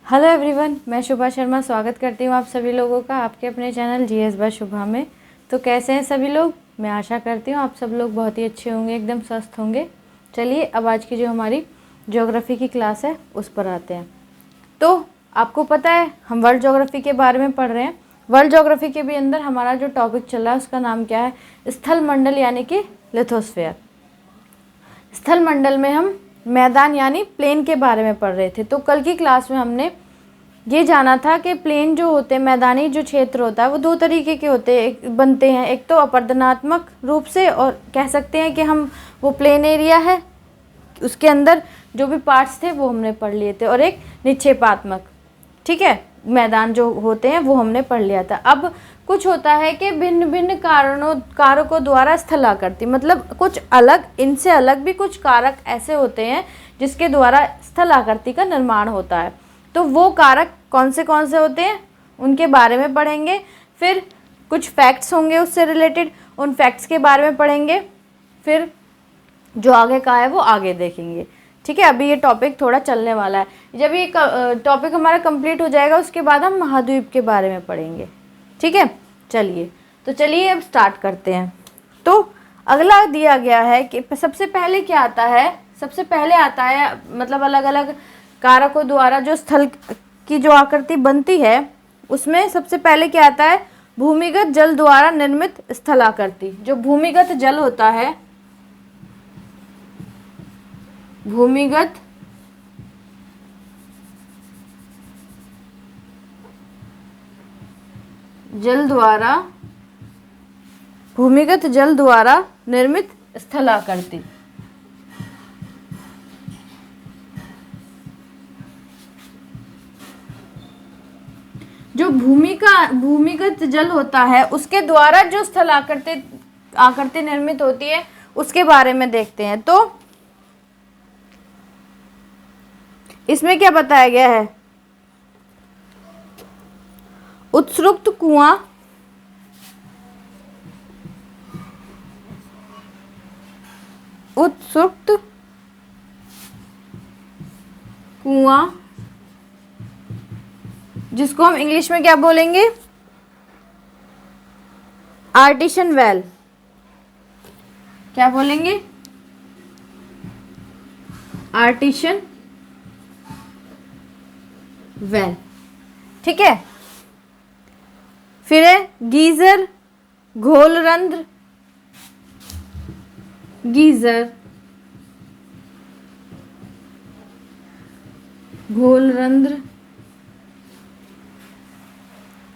Hello everyone, मैं शुभा शर्मा स्वागत करती हूँ आप सभी लोगों का आपके अपने चैनल जीएस बाय शुभा में। तो कैसे हैं सभी लोग? मैं आशा करती हूँ आप सब लोग बहुत ही अच्छे होंगे, एकदम स्वस्थ होंगे। चलिए अब आज की जो हमारी ज्योग्राफी की क्लास है उस पर आते हैं। तो आपको पता है हम वर्ल्ड ज्योग्राफी के बारे में पढ़ रहे हैं। वर्ल्ड ज्योग्राफी के भी अंदर हमारा जो टॉपिक चल रहा है उसका नाम क्या है? स्थल मंडल यानी कि लिथोस्फीयर। स्थल मंडल में हम मैदान यानी प्लेन के बारे में पढ़ रहे थे। तो कल की क्लास में हमने ये जाना था कि प्लेन जो होते हैं, मैदानी जो क्षेत्र होता है वो दो तरीके के बनते हैं। एक तो अपरदनात्मक रूप से, और कह सकते हैं कि हम वो प्लेन एरिया है उसके अंदर जो भी पार्ट्स थे वो हमने पढ़ लिए थे, और एक निक्षेपात्मक, ठीक है, मैदान जो होते हैं वो हमने पढ़ लिया था। अब कुछ होता है कि भिन्न भिन्न कारकों द्वारा स्थलाकृति, मतलब कुछ अलग, इनसे अलग भी कुछ कारक ऐसे होते हैं जिसके द्वारा स्थलाकृति का निर्माण होता है। तो वो कारक कौन से होते हैं उनके बारे में पढ़ेंगे। फिर कुछ फैक्ट्स होंगे उससे रिलेटेड, उन फैक्ट्स के बारे में पढ़ेंगे। फिर जो आगे का है वो आगे देखेंगे, ठीक है। अभी ये टॉपिक थोड़ा चलने वाला है। जब ये टॉपिक हमारा कंप्लीट हो जाएगा उसके बाद हम महाद्वीप के बारे में पढ़ेंगे, ठीक है। चलिए अब स्टार्ट करते हैं। तो अगला दिया गया है कि सबसे पहले क्या आता है? सबसे पहले आता है मतलब अलग अलग कारकों द्वारा जो स्थल की जो आकृति बनती है उसमें सबसे पहले क्या आता है? भूमिगत जल द्वारा निर्मित स्थलाकृति। जो भूमिगत जल होता है, भूमिगत जल द्वारा निर्मित स्थलाकृति। जो भूमिगत जल होता है उसके द्वारा जो आकृति निर्मित होती है उसके बारे में देखते हैं। तो इसमें क्या बताया गया है? उत्सुक्त कुआं, जिसको हम इंग्लिश में क्या बोलेंगे? Artisan well. क्या बोलेंगे? आर्टिशन वेल, ठीक है। फिर है गीजर, घोलरंध्र, गीजर, घोलरंध्र।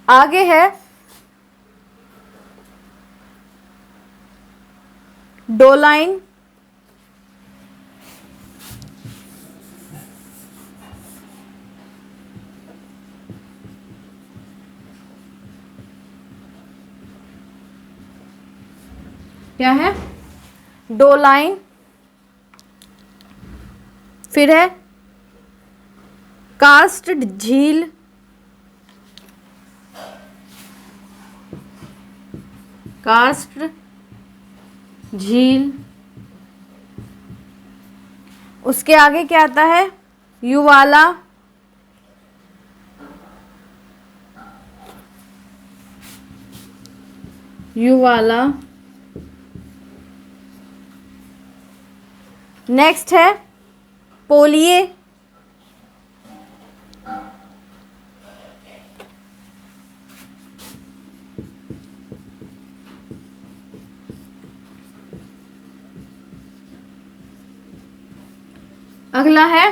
आगे है डोलाइन, क्या है? डोलाइन। फिर है कार्स्ट झील, कार्स्ट झील। उसके आगे क्या आता है? युवाला, युवाला। नेक्स्ट है पोलिये, अगला है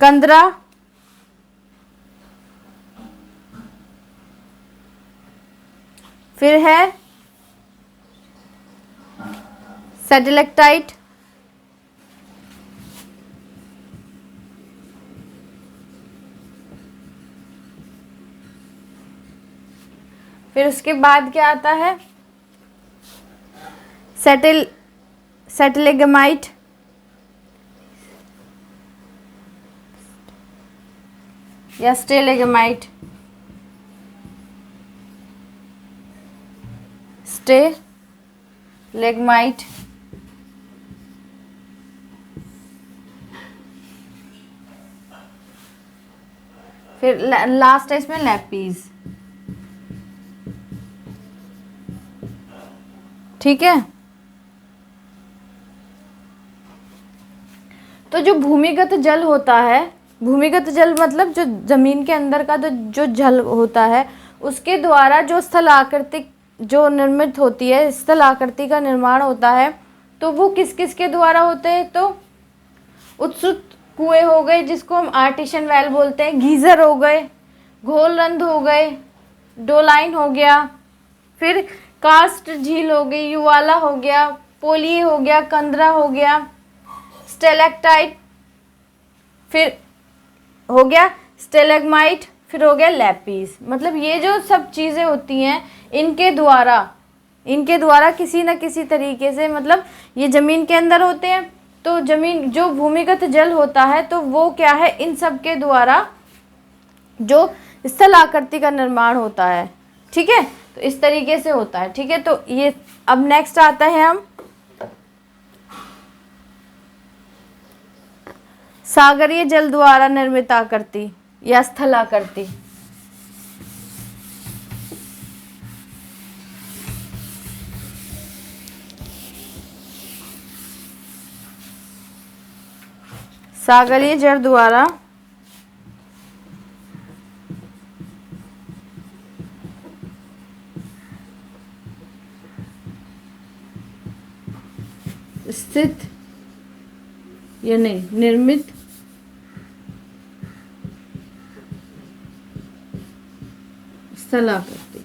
कंदरा, फिर है सेटेलेक्टाइट, फिर उसके बाद क्या आता है? सेटेलेगमाइट, या स्टेलेगमाइट, स्टेलेगमाइट। फिर लास्ट है इसमें लैपीज। ठीक है, तो जो भूमिगत जल होता है, भूमिगत जल मतलब जो जमीन के अंदर का जो जल होता है, उसके द्वारा जो स्थल आकृति जो निर्मित होती है, स्थल आकृति का निर्माण होता है, तो वो किस किस के द्वारा होते हैं? तो उत्सुत कुएं हो गए जिसको हम आर्टिशियन वेल बोलते हैं, गीजर हो गए, घोलरंध हो गए, डोलाइन हो गया, फिर कास्ट झील हो गई, युवाला हो गया, पोलिये हो गया, कंदरा हो गया, स्टेलेक्टाइट, फिर हो गया स्टेलेग्माइट, फिर हो गया लैपीस। मतलब ये जो सब चीज़ें होती हैं इनके द्वारा किसी न किसी तरीके से, मतलब ये ज़मीन के अंदर होते हैं, तो ज़मीन जो भूमिगत जल होता है तो वो क्या है, इन सब के द्वारा जो स्थल आकृति का निर्माण होता है। ठीक है, तो इस तरीके से होता है। ठीक है, तो ये अब नेक्स्ट आता है हम सागरीय जल द्वारा निर्मित आकृति या स्थल आकृति। सागरीय जल द्वारा स्थित या नहीं निर्मित स्थल आकृति।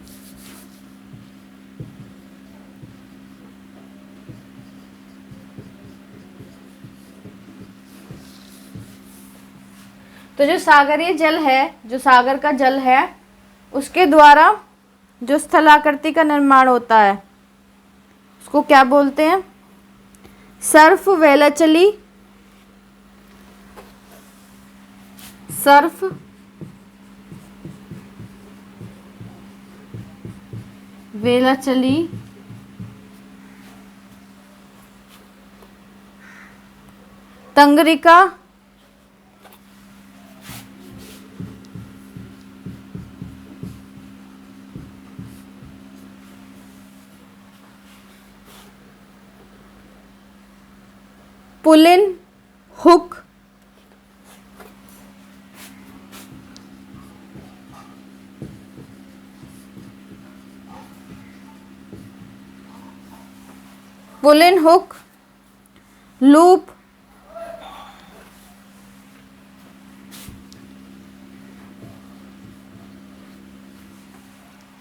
तो जो सागरीय जल है, जो सागर का जल है, उसके द्वारा जो स्थलाकृति का निर्माण होता है उसको क्या बोलते हैं? सर्फ वेलाचली, सर्फ वेलाचली, तंगरिका, पुलिन, हुक, पुलिन, हुक, लूप,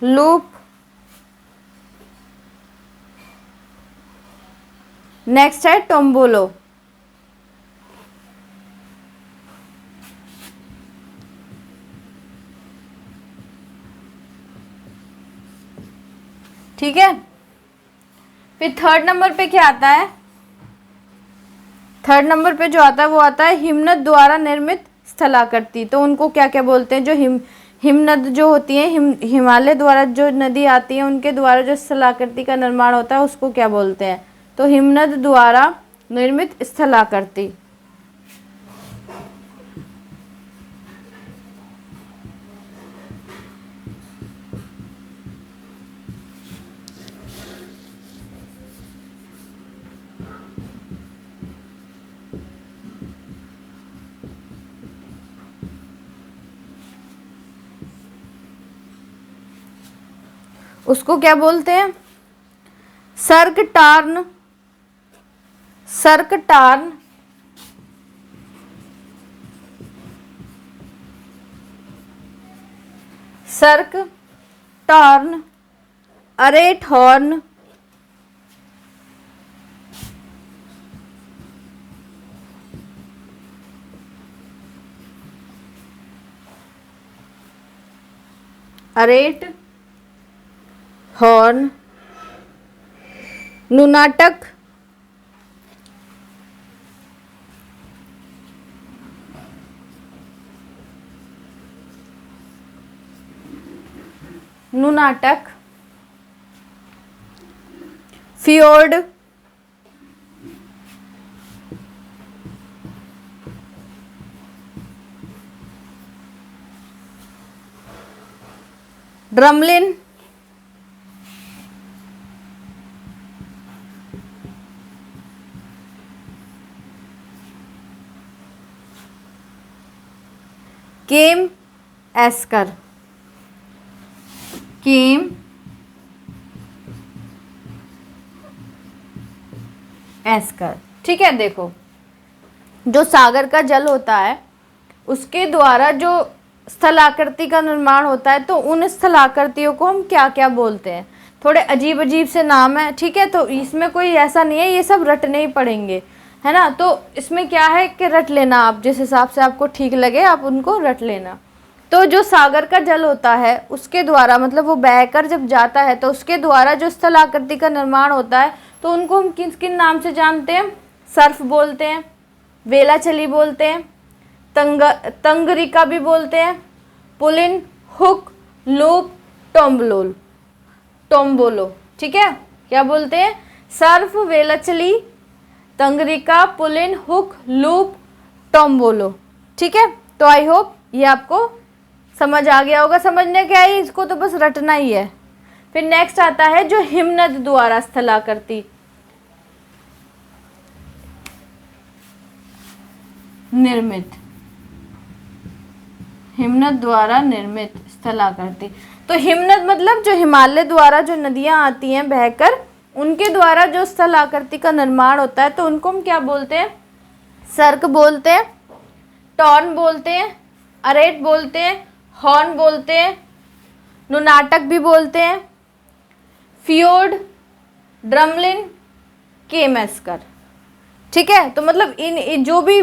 लूप, नेक्स्ट है टोम्बोलो। ठीक है, फिर थर्ड नंबर पे क्या आता है? थर्ड नंबर पे जो आता है वो आता है हिमनद द्वारा निर्मित स्थलाकृति। तो उनको क्या क्या बोलते हैं? जो हिमनद जो होती है, हिमालय द्वारा जो नदी आती है उनके द्वारा जो स्थलाकृति का निर्माण होता है उसको क्या बोलते हैं? तो हिमनद द्वारा निर्मित स्थलाकृति। उसको क्या बोलते हैं? Cirque tarn, cirque tarn, cirque tarn, arete horn, arete horn, nunatak, nunatak, fjord, drumlin, kame esker, kame esker. ठीक है, देखो जो सागर का जल होता है उसके द्वारा जो स्थलाकृति का निर्माण होता है, तो उन स्थलाकृतियों को हम क्या क्या बोलते हैं। थोड़े अजीब अजीब से नाम है, ठीक है, तो इसमें कोई ऐसा नहीं है, ये सब रटने ही पड़ेंगे, है ना। तो इसमें क्या है कि रट लेना, आप जिस हिसाब से आपको ठीक लगे आप उनको रट लेना। तो जो सागर का जल होता है उसके द्वारा, मतलब वो बहकर जब जाता है तो उसके द्वारा जो स्थलाकृति का निर्माण होता है, तो उनको हम किन किन नाम से जानते हैं। सर्फ बोलते हैं, वेलाचली बोलते हैं, तंगरिका भी बोलते हैं, पुलिन, हुक, लूप, टोम्बोलो, टोम्बोलो। ठीक है, क्या बोलते हैं, सर्फ, वेलाचली, तंगरिका, पुलिन, हुक, लूप, टोम्बोलो। ठीक है, तो आई होप ये आपको समझ आ गया होगा। समझने क्या है, इसको तो बस रटना ही है। फिर नेक्स्ट आता है जो हिमनद द्वारा स्थलाकृति निर्मित, हिमनद द्वारा निर्मित स्थलाकृति। तो हिमनद मतलब जो हिमालय द्वारा जो नदियां आती हैं बहकर, उनके द्वारा जो स्थलाकृति का निर्माण होता है, तो उनको हम क्या बोलते हैं, सर्क बोलते हैं, टॉर्न बोलते हैं, अरेट बोलते हैं, हॉर्न बोलते हैं, नुनाटक भी बोलते हैं, फियोर्ड, ड्रमलिन, केमस्कर। ठीक है, तो मतलब इन जो भी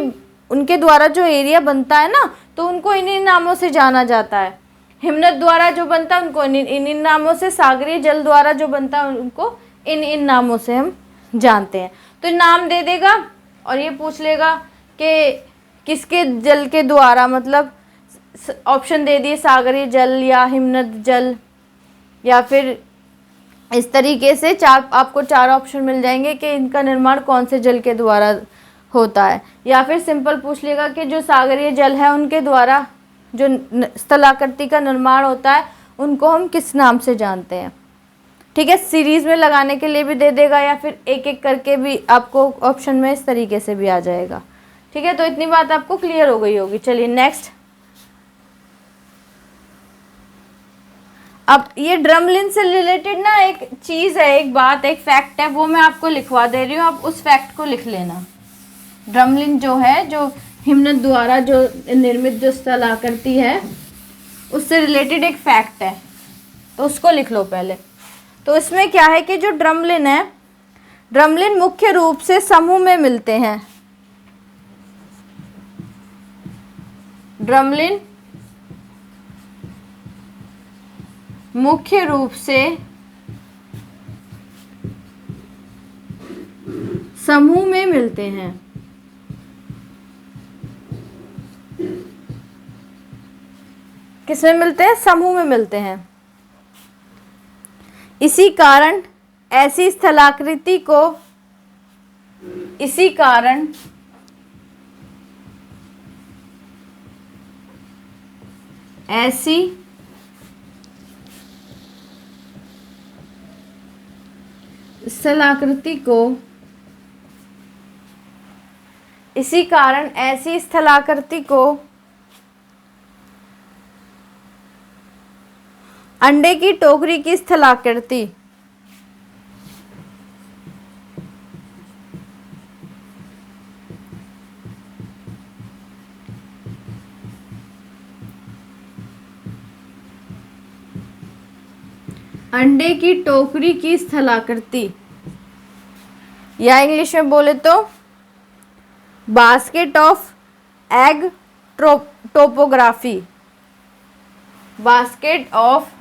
उनके द्वारा जो एरिया बनता है ना, तो उनको इन नामों से जाना जाता है। हिमनद द्वारा जो बनता है उनको इन नामों से, सागरीय जल द्वारा जो बनता है उनको इन नामों से हम जानते हैं। तो नाम दे देगा और ये पूछ लेगा कि किसके जल के द्वारा, मतलब ऑप्शन दे दिए, सागरीय जल या हिमनद जल, या फिर इस तरीके से आपको चार ऑप्शन मिल जाएंगे कि इनका निर्माण कौन से जल के द्वारा होता है। या फिर सिंपल पूछ लेगा कि जो सागरीय जल है उनके द्वारा जो स्थलाकृति का निर्माण होता है उनको हम किस नाम से जानते हैं। ठीक है, सीरीज में लगाने के लिए भी दे देगा, या फिर एक एक करके भी आपको ऑप्शन में इस तरीके से भी आ जाएगा। ठीक है, तो इतनी बात आपको क्लियर हो गई होगी। चलिए नेक्स्ट, अब ये ड्रमलिन से रिलेटेड ना एक चीज़ है, एक बात, एक फैक्ट है, वो मैं आपको लिखवा दे रही हूँ, आप उस फैक्ट को लिख लेना। ड्रमलिन जो है, जो हिमनद द्वारा जो निर्मित जो स्थलाकृति है, उससे रिलेटेड एक फैक्ट है, तो उसको लिख लो पहले। तो इसमें क्या है कि जो ड्रमलिन है, ड्रमलिन मुख्य रूप से समूह में मिलते हैं। ड्रमलिन मुख्य रूप से समूह में मिलते हैं। किसमें मिलते हैं, समूह में मिलते हैं। इसी कारण ऐसी स्थलाकृति को, इसी कारण ऐसी स्थलाकृति को, इसी कारण ऐसी स्थलाकृति को अंडे की टोकरी की स्थलाकृति, अंडे की टोकरी की स्थलाकृति, या इंग्लिश में बोले तो basket of egg topography, basket of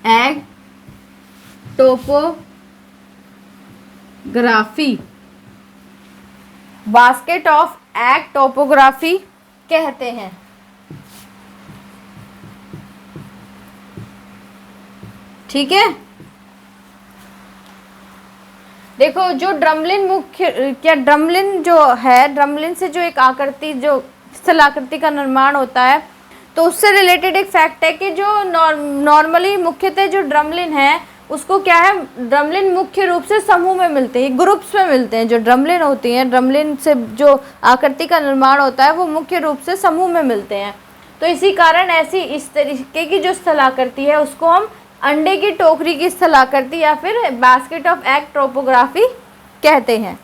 egg topography, basket of egg topography कहते हैं। ठीक है, देखो जो ड्रमलिन मुख्य क्या ड्रमलिन जो है, ड्रमलिन से जो एक आकृति जो स्थलाकृति का निर्माण होता है, तो उससे रिलेटेड एक फैक्ट है कि जो नॉर्मली मुख्यतः जो ड्रमलिन है उसको क्या है, ड्रमलिन मुख्य रूप से समूह में मिलते हैं, ग्रुप्स में मिलते हैं। जो ड्रमलिन होती हैं, ड्रमलिन से जो आकृति का निर्माण होता है वो मुख्य रूप से समूह में मिलते हैं। तो इसी कारण ऐसी इस तरीके की जो स्थलाकृति है उसको हम अंडे की टोकरी की स्थलाकृति या फिर बास्केट ऑफ एग टोपोग्राफी कहते हैं।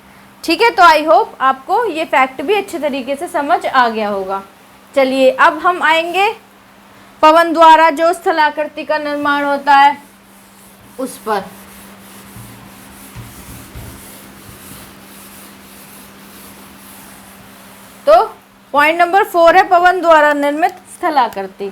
ठीक है, तो आई होप आपको ये फैक्ट भी अच्छे तरीके से समझ आ गया होगा। चलिए अब हम आएंगे पवन द्वारा जो स्थलाकृति का निर्माण होता है उस पर। तो पॉइंट नंबर 4 है पवन द्वारा निर्मित स्थलाकृति।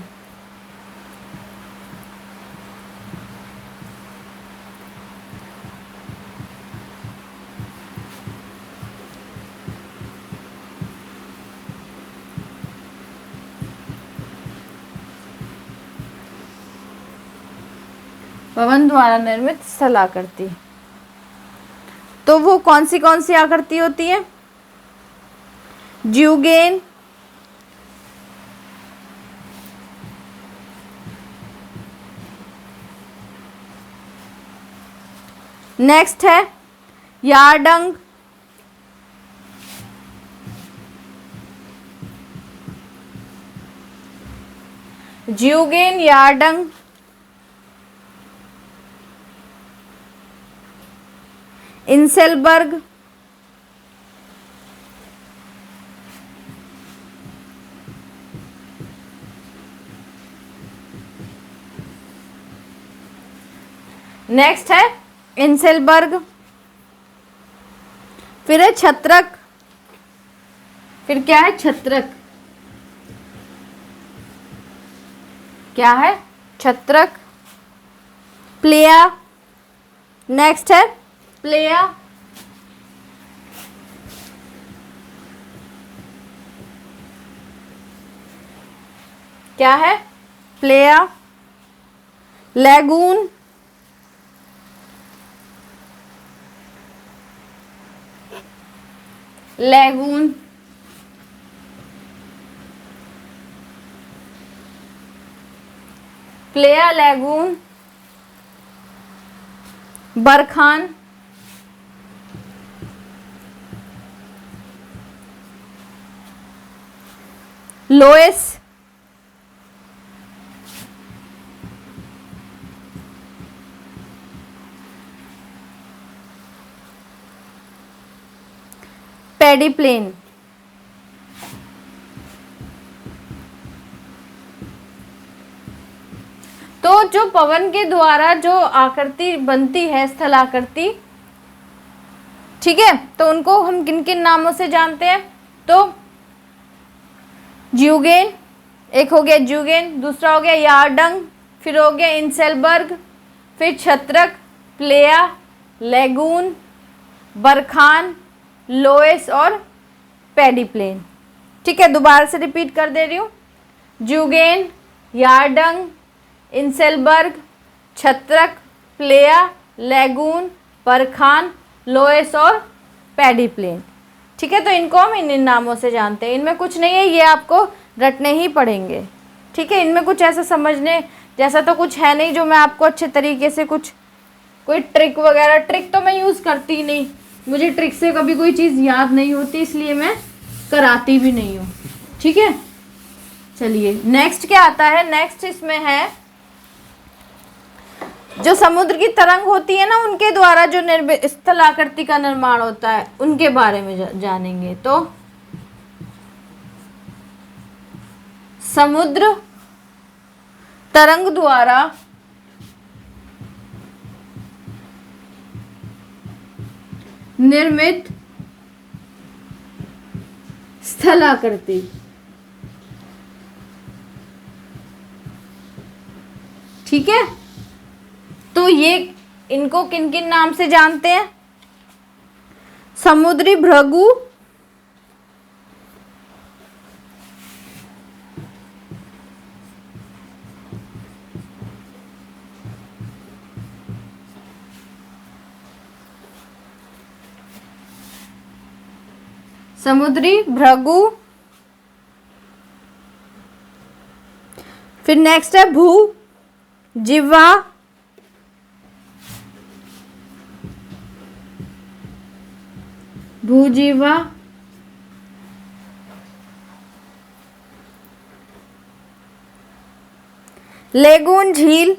पवन द्वारा निर्मित स्थलाकृति, तो वो कौन सी आकृति होती है? ज्यूगेन, नेक्स्ट है यार्डंग, ज्यूगेन, यार्डंग, इंसेलबर्ग, नेक्स्ट है इंसेलबर्ग, फिर है छत्रक, फिर क्या है? छत्रक, क्या है? छत्रक, प्लेया, नेक्स्ट है प्लेया, क्या है? Playa, lagoon, lagoon, playa, lagoon, barkhan, loess, paddy plain. तो जो पवन के द्वारा जो आकृति बनती है, स्थलाकृति, ठीक है, तो उनको हम किन किन नामों से जानते हैं? तो ज्यूगेन, एक हो गया ज्यूगेन, दूसरा हो गया यार्डंग, फिर हो गया इंसेलबर्ग, फिर छत्रक, प्लेया, लैगून, बरखान, लोएस और पैडी प्लेन। ठीक है, दोबारा से रिपीट कर दे रही हूँ। ज्यूगेन, यार्डंग, इंसेलबर्ग, छत्रक, प्लेया, लैगून, बरखान, लोएस और पैडी प्लेन। ठीक है, तो इनको हम इन नामों से जानते हैं। इनमें कुछ नहीं है, ये आपको रटने ही पड़ेंगे। ठीक है, इनमें कुछ ऐसा समझने जैसा तो कुछ है नहीं जो मैं आपको अच्छे तरीके से कुछ कोई ट्रिक वगैरह, ट्रिक तो मैं यूज़ करती ही नहीं, मुझे ट्रिक से कभी कोई चीज़ याद नहीं होती, इसलिए मैं कराती भी नहीं हूँ। ठीक है, चलिए नेक्स्ट क्या आता है? नेक्स्ट इसमें है जो समुद्र की तरंग होती है ना, उनके द्वारा जो स्थलाकृति का निर्माण होता है उनके बारे में जानेंगे। तो समुद्र तरंग द्वारा निर्मित स्थलाकृति। ठीक है, तो ये इनको किन किन नाम से जानते हैं? समुद्री भृगु, समुद्री भृगु। फिर नेक्स्ट है भू जिह्वा, भूजिह्वा। लेगून झील,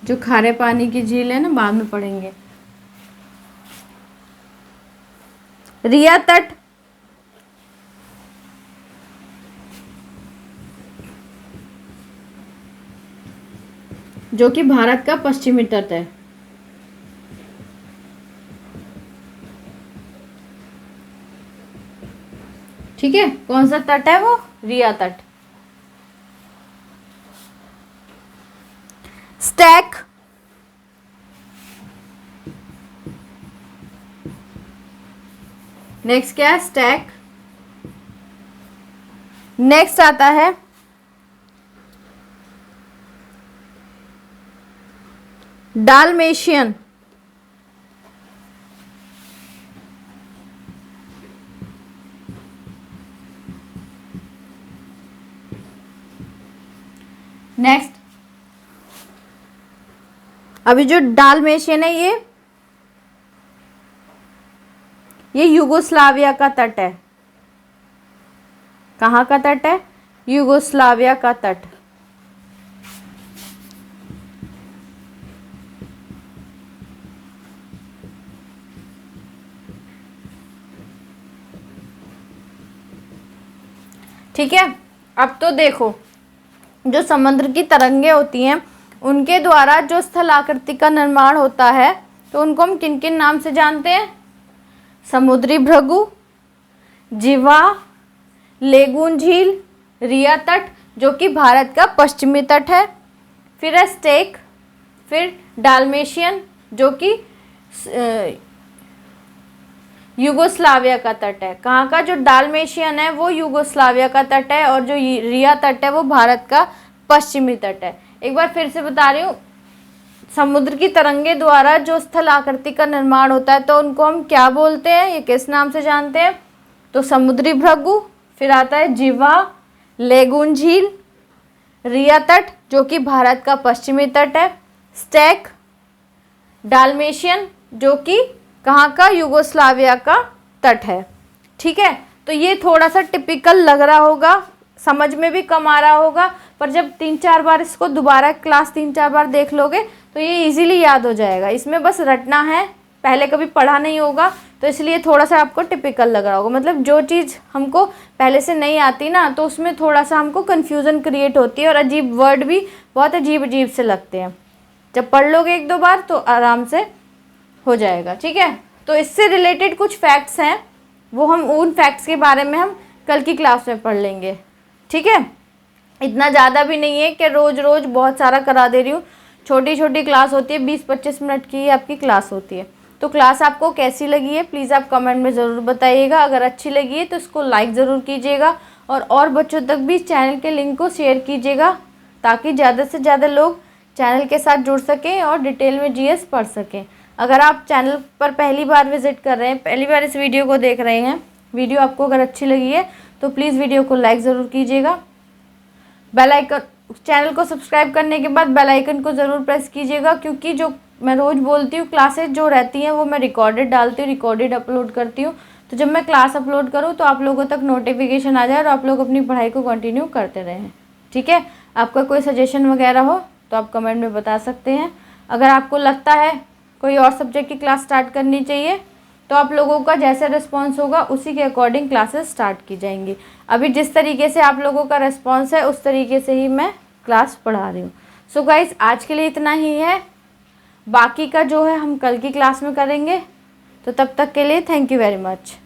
जो खारे पानी की झील है ना, बाद में पढ़ेंगे। रिया तट, जो कि भारत का पश्चिमी तट है। ठीक है, कौन सा तट है वो? रिया तट। स्टैक, नेक्स्ट क्या है? स्टैक। नेक्स्ट आता है डाल्मेशियन, नेक्स्ट अभी जो डाल्मेशियन है ये यूगोस्लाविया का तट है। कहाँ का तट है? यूगोस्लाविया का तट। ठीक है, अब तो देखो, जो समुद्र की तरंगे होती हैं उनके द्वारा जो स्थलाकृति का निर्माण होता है, तो उनको हम किन किन नाम से जानते हैं? समुद्री भृगु, जिह्वा, लेगून झील, रिया तट जो कि भारत का पश्चिमी तट है, फिर है स्टेक, फिर डाल्मेशियन जो कि यूगोस्लाविया का तट है। कहाँ का? जो डाल्मेशियन है वो यूगोस्लाविया का तट है और जो रिया तट है वो भारत का पश्चिमी तट है। एक बार फिर से बता रही हूँ, समुद्र की तरंगे द्वारा जो स्थल आकृति का निर्माण होता है तो उनको हम क्या बोलते हैं? ये किस नाम से जानते हैं? तो समुद्री भृगु, फिर आता है जिह्वा, लेगून झील, रिया तट जो कि भारत का पश्चिमी तट है, स्टैक, डाल्मेशियन जो कि कहाँ का? यूगोस्लाविया का तट है। ठीक है, तो ये थोड़ा सा टिपिकल लग रहा होगा, समझ में भी कम आ रहा होगा, पर जब 3-4 बार इसको दोबारा क्लास 3-4 बार देख लोगे तो ये इजीली याद हो जाएगा। इसमें बस रटना है, पहले कभी पढ़ा नहीं होगा तो इसलिए थोड़ा सा आपको टिपिकल लग रहा होगा। मतलब जो चीज़ हमको पहले से नहीं आती ना, तो उसमें थोड़ा सा हमको कन्फ्यूज़न क्रिएट होती है और अजीब वर्ड भी बहुत अजीब अजीब से लगते हैं। जब पढ़ लोगे 1-2 बार तो आराम से हो जाएगा। ठीक है, तो इससे रिलेटेड कुछ फैक्ट्स हैं, वो हम उन फैक्ट्स के बारे में हम कल की क्लास में पढ़ लेंगे। ठीक है, इतना ज़्यादा भी नहीं है कि रोज़ रोज़ बहुत सारा करा दे रही हूँ। छोटी छोटी क्लास होती है, 20-25 मिनट की आपकी क्लास होती है। तो क्लास आपको कैसी लगी है प्लीज़ आप कमेंट में ज़रूर बताइएगा। अगर अच्छी लगी है तो इसको लाइक ज़रूर कीजिएगा और बच्चों तक भी चैनल के लिंक को शेयर कीजिएगा, ताकि ज़्यादा से ज़्यादा लोग चैनल के साथ जुड़ सकें और डिटेल में जीएस पढ़ सकें। अगर आप चैनल पर पहली बार विजिट कर रहे हैं, पहली बार इस वीडियो को देख रहे हैं, वीडियो आपको अगर अच्छी लगी है तो प्लीज़ वीडियो को लाइक ज़रूर कीजिएगा। बेल आइकन, चैनल को सब्सक्राइब करने के बाद बेल आइकन को ज़रूर प्रेस कीजिएगा, क्योंकि जो मैं रोज़ बोलती हूँ क्लासेस जो रहती हैं वो मैं रिकॉर्डेड डालती हूँ, रिकॉर्डेड अपलोड करती हूँ। तो जब मैं क्लास अपलोड करूँ तो आप लोगों तक नोटिफिकेशन आ जाए और आप लोग अपनी पढ़ाई को कंटिन्यू करते रहें। ठीक है, आपका कोई सजेशन वगैरह हो तो आप कमेंट में बता सकते हैं। अगर आपको लगता है कोई और सब्जेक्ट की क्लास स्टार्ट करनी चाहिए तो आप लोगों का जैसा रिस्पांस होगा उसी के अकॉर्डिंग क्लासेस स्टार्ट की जाएंगी। अभी जिस तरीके से आप लोगों का रिस्पांस है उस तरीके से ही मैं क्लास पढ़ा रही हूँ। सो गाइस, आज के लिए इतना ही है, बाकी का जो है हम कल की क्लास में करेंगे। तो तब तक के लिए थैंक यू वेरी मच।